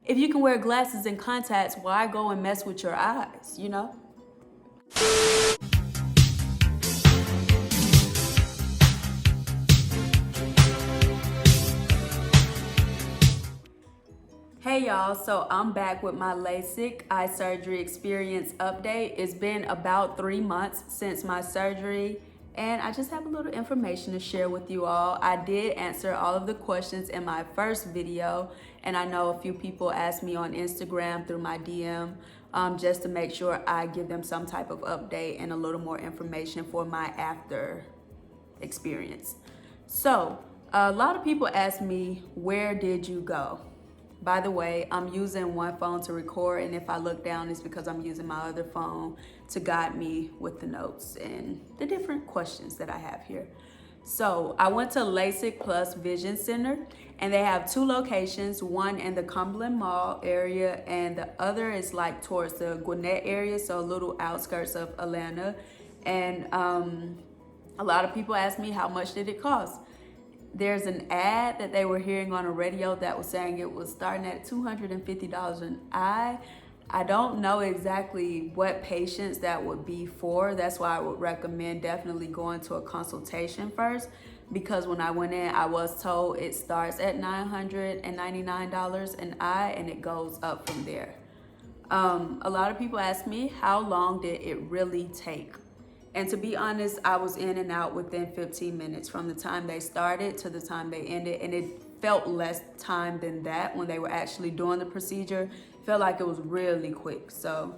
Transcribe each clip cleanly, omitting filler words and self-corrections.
If you can wear glasses and contacts, why go and mess with your eyes, you know? Hey y'all, so I'm back with my Lasik eye surgery experience update. It's been about 3 months since my surgery, and I just have a little information to share with you all. I did answer all of the questions in my first video, and I know a few people asked me on Instagram through my DM just to make sure I give them some type of update and a little more information for my after experience. So a lot of people ask me, where did you go? By the way, I'm using one phone to record, and if I look down, it's because I'm using my other phone to guide me with the notes and the different questions that I have here. So I went to Lasik Plus Vision Center, and they have 2 locations, one in the Cumberland Mall area, and the other is like towards the Gwinnett area, so a little outskirts of Atlanta. And a lot of people ask me, how much did it cost? There's an ad that they were hearing on a radio that was saying it was starting at $250 an eye. I don't know exactly what patients that would be for. That's why I would recommend definitely going to a consultation first, because when I went in, I was told it starts at $999 an eye and it goes up from there. A lot of people ask me, how long did it really take? And to be honest, I was in and out within 15 minutes from the time they started to the time they ended. And it felt less time than that when they were actually doing the procedure. It felt like it was really quick. So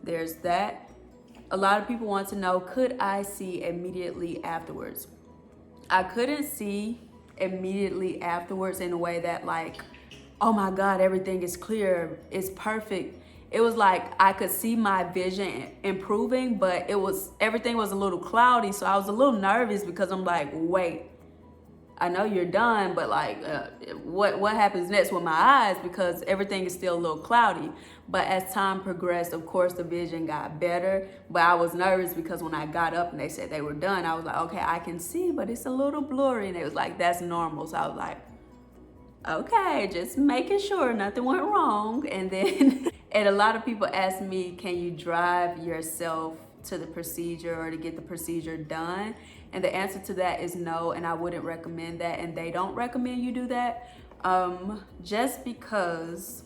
there's that. A lot of people want to know, could I see immediately afterwards? I couldn't see immediately afterwards in a way that like, oh my God, everything is clear, it's perfect. It was like I could see my vision improving, but everything was a little cloudy. So I was a little nervous because I'm like, wait, I know you're done, but like, what happens next with my eyes? Because everything is still a little cloudy. But as time progressed, of course, the vision got better. But I was nervous because when I got up and they said they were done, I was like, okay, I can see, but it's a little blurry. And it was like, that's normal. So I was like, okay, just making sure nothing went wrong. And then, and a lot of people ask me, can you drive yourself to the procedure or to get the procedure done? And the answer to that is no, and I wouldn't recommend that, and they don't recommend you do that, just because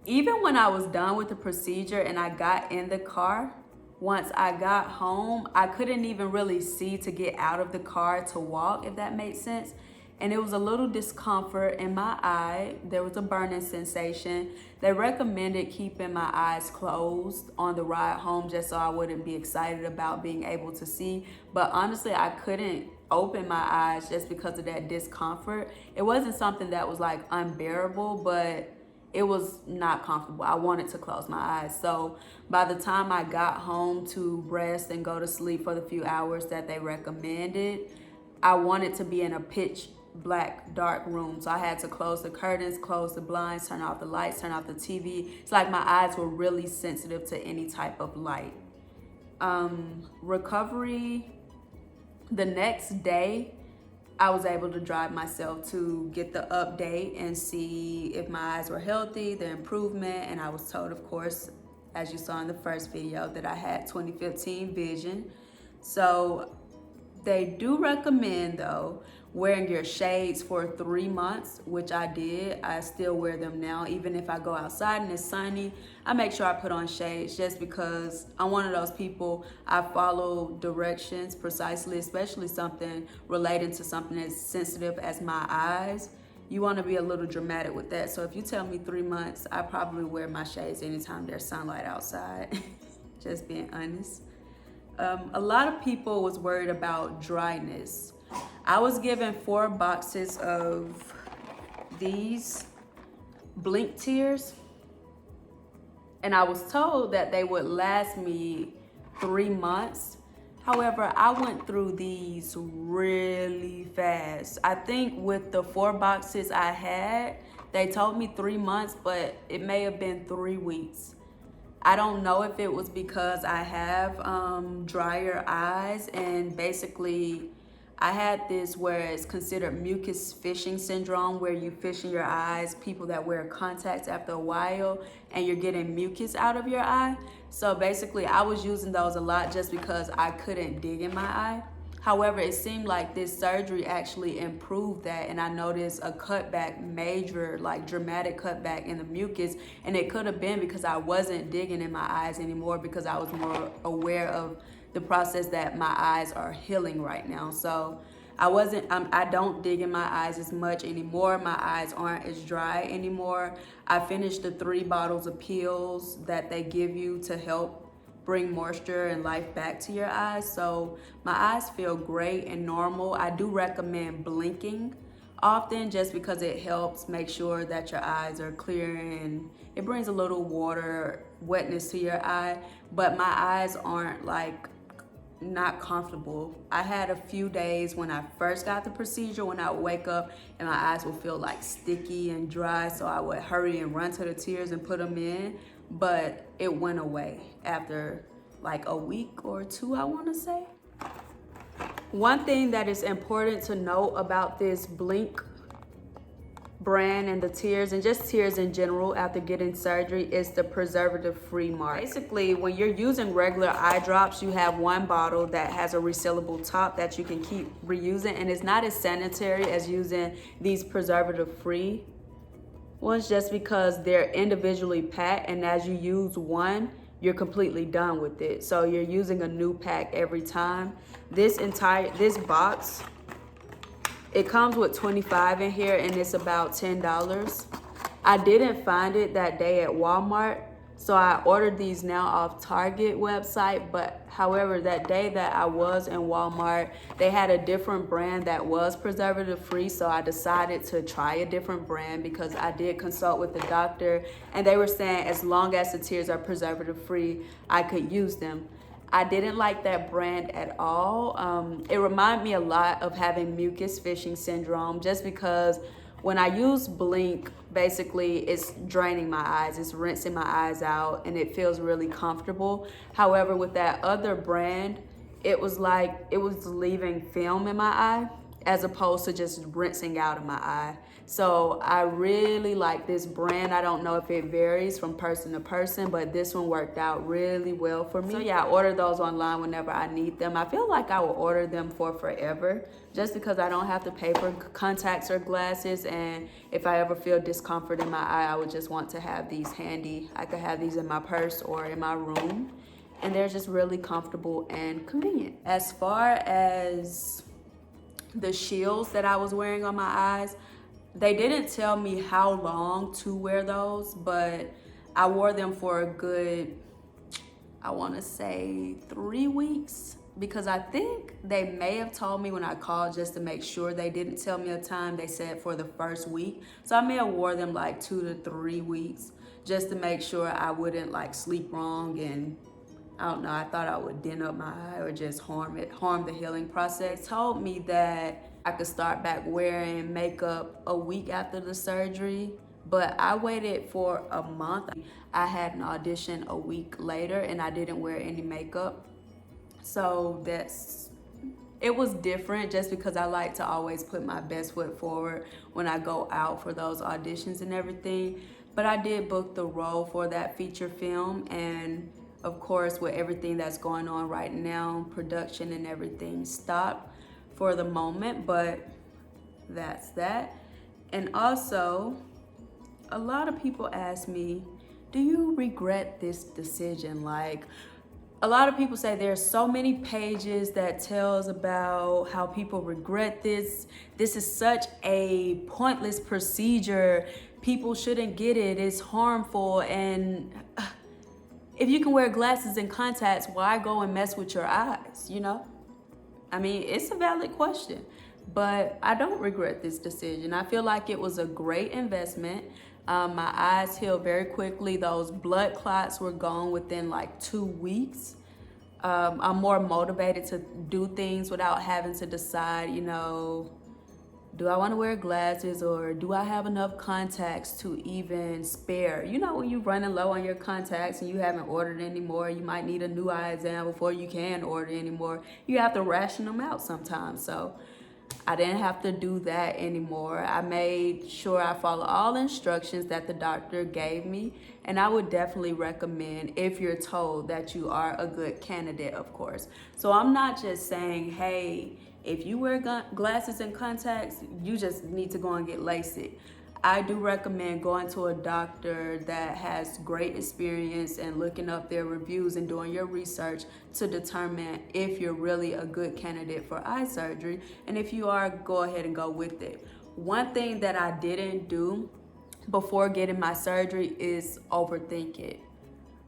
even when I was done with the procedure and I got in the car, once I got home, I couldn't even really see to get out of the car to walk, if that makes sense. And it was a little discomfort in my eye. There was a burning sensation. They recommended keeping my eyes closed on the ride home just so I wouldn't be excited about being able to see. But honestly, I couldn't open my eyes just because of that discomfort. It wasn't something that was like unbearable, but it was not comfortable. I wanted to close my eyes. So by the time I got home to rest and go to sleep for the few hours that they recommended, I wanted to be in a pitch black dark room, so I had to close the curtains, close the blinds, turn off the lights, turn off the TV. It's like my eyes were really sensitive to any type of light. Recovery, the next day I was able to drive myself to get the update and see if my eyes were healthy, the improvement, and I was told, of course, as you saw in the first video, that I had 2015 vision. So they do recommend, though, wearing your shades for 3 months, which I did. I still wear them now. Even if I go outside and it's sunny, I make sure I put on shades just because I'm one of those people, I follow directions precisely, especially something related to something as sensitive as my eyes. You want to be a little dramatic with that. So if you tell me 3 months, I probably wear my shades anytime there's sunlight outside. Just being honest. A lot of people was worried about dryness. I was given 4 boxes of these blink tears, and I was told that they would last me 3 months. However, I went through these really fast. I think with the 4 boxes I had, they told me 3 months, but it may have been 3 weeks. I don't know if it was because I have drier eyes, and basically I had this where it's considered mucus fishing syndrome, where you fish in your eyes, people that wear contacts after a while, and you're getting mucus out of your eye. So basically I was using those a lot just because I couldn't dig in my eye. However, it seemed like this surgery actually improved that, and I noticed a cutback, major, like dramatic cutback in the mucus, and it could have been because I wasn't digging in my eyes anymore, because I was more aware of the process that my eyes are healing right now. So I don't dig in my eyes as much anymore. My eyes aren't as dry anymore. I finished the 3 bottles of pills that they give you to help bring moisture and life back to your eyes. So my eyes feel great and normal. I do recommend blinking often just because it helps make sure that your eyes are clear, and it brings a little water wetness to your eye. But my eyes aren't like not comfortable. I had a few days when I first got the procedure when I would wake up and my eyes would feel like sticky and dry, so I would hurry and run to the tears and put them in, but it went away after like a week or 2, I want to say. One thing that is important to note about this Blink brand and the tears, and just tears in general after getting surgery, is the preservative-free mark. Basically, when you're using regular eye drops, you have one bottle that has a resealable top that you can keep reusing, and it's not as sanitary as using these preservative-free ones, just because they're individually packed, and as you use one, you're completely done with it. So you're using a new pack every time. This box, it comes with 25 in here, and it's about $10. I didn't find it that day at Walmart, so I ordered these now off Target website. But however, that day that I was in Walmart, they had a different brand that was preservative free, so I decided to try a different brand because I did consult with the doctor, and they were saying as long as the tears are preservative free, I could use them. I didn't like that brand at all. It reminded me a lot of having mucus fishing syndrome, just because when I use Blink, basically it's draining my eyes, it's rinsing my eyes out, and it feels really comfortable. However, with that other brand, it was like it was leaving film in my eye as opposed to just rinsing out of my eye. So I really like this brand. I don't know if it varies from person to person, but this one worked out really well for me. So yeah, I order those online whenever I need them. I feel like I will order them for forever, just because I don't have to pay for contacts or glasses, and if I ever feel discomfort in my eye, I would just want to have these handy. I could have these in my purse or in my room, and they're just really comfortable and convenient. As far as the shields that I was wearing on my eyes, they didn't tell me how long to wear those, but I wore them for a good, I want to say 3 weeks, because I think they may have told me when I called just to make sure. They didn't tell me a time. They said for the first week. So I may have wore them like 2 to 3 weeks just to make sure I wouldn't like sleep wrong, and I don't know, I thought I would dent up my eye or just harm the healing process. They told me that I could start back wearing makeup a week after the surgery, but I waited for a month. I had an audition a week later and I didn't wear any makeup. So it was different, just because I like to always put my best foot forward when I go out for those auditions and everything. But I did book the role for that feature film, and of course, with everything that's going on right now, production and everything stopped for the moment, but that's that. And also, a lot of people ask me, do you regret this decision? Like, a lot of people say there's so many pages that tells about how people regret this. This is such a pointless procedure. People shouldn't get it. It's harmful. And if you can wear glasses and contacts, why go and mess with your eyes, you know? I mean, it's a valid question, but I don't regret this decision. I feel like it was a great investment. My eyes healed very quickly. Those blood clots were gone within like 2 weeks. I'm more motivated to do things without having to decide, you know, do I want to wear glasses, or do I have enough contacts to even spare? You know, when you're running low on your contacts and you haven't ordered anymore, you might need a new eye exam before you can order anymore. You have to ration them out sometimes. So I didn't have to do that anymore. I made sure I follow all the instructions that the doctor gave me. And I would definitely recommend, if you're told that you are a good candidate, of course. So I'm not just saying, hey, if you wear glasses and contacts, you just need to go and get Lasik. I do recommend going to a doctor that has great experience and looking up their reviews and doing your research to determine if you're really a good candidate for eye surgery. And if you are, go ahead and go with it. One thing that I didn't do before getting my surgery is overthink it,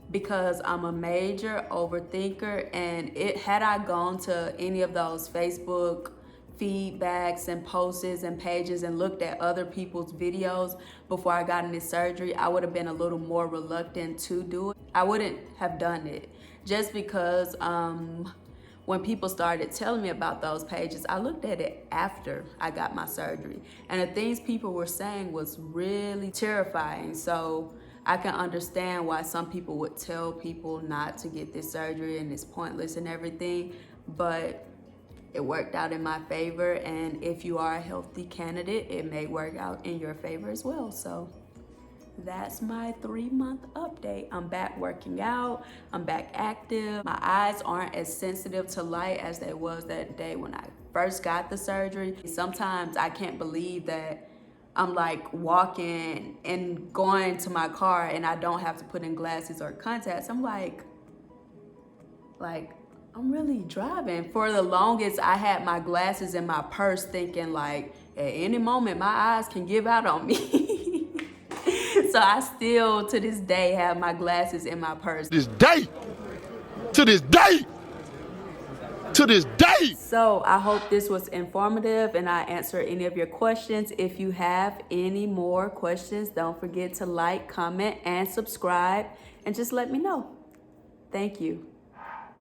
because I'm a major overthinker, and had I gone to any of those Facebook feedbacks and posts and pages and looked at other people's videos before I got into surgery, I would have been a little more reluctant to do it. I wouldn't have done it just because when people started telling me about those pages, I looked at it after I got my surgery, and the things people were saying was really terrifying. So I can understand why some people would tell people not to get this surgery and it's pointless and everything, but it worked out in my favor. And if you are a healthy candidate, it may work out in your favor as well. So that's my 3-month update. I'm back working out, I'm back active. My eyes aren't as sensitive to light as they was that day when I first got the surgery. Sometimes I can't believe that I'm like walking and going to my car and I don't have to put in glasses or contacts. I'm like I'm really driving. For the longest, I had my glasses in my purse thinking like at any moment my eyes can give out on me. So I still to this day have my glasses in my purse. To this day. So I hope this was informative and I answered any of your questions. If you have any more questions, don't forget to like, comment, and subscribe, and just let me know. Thank you.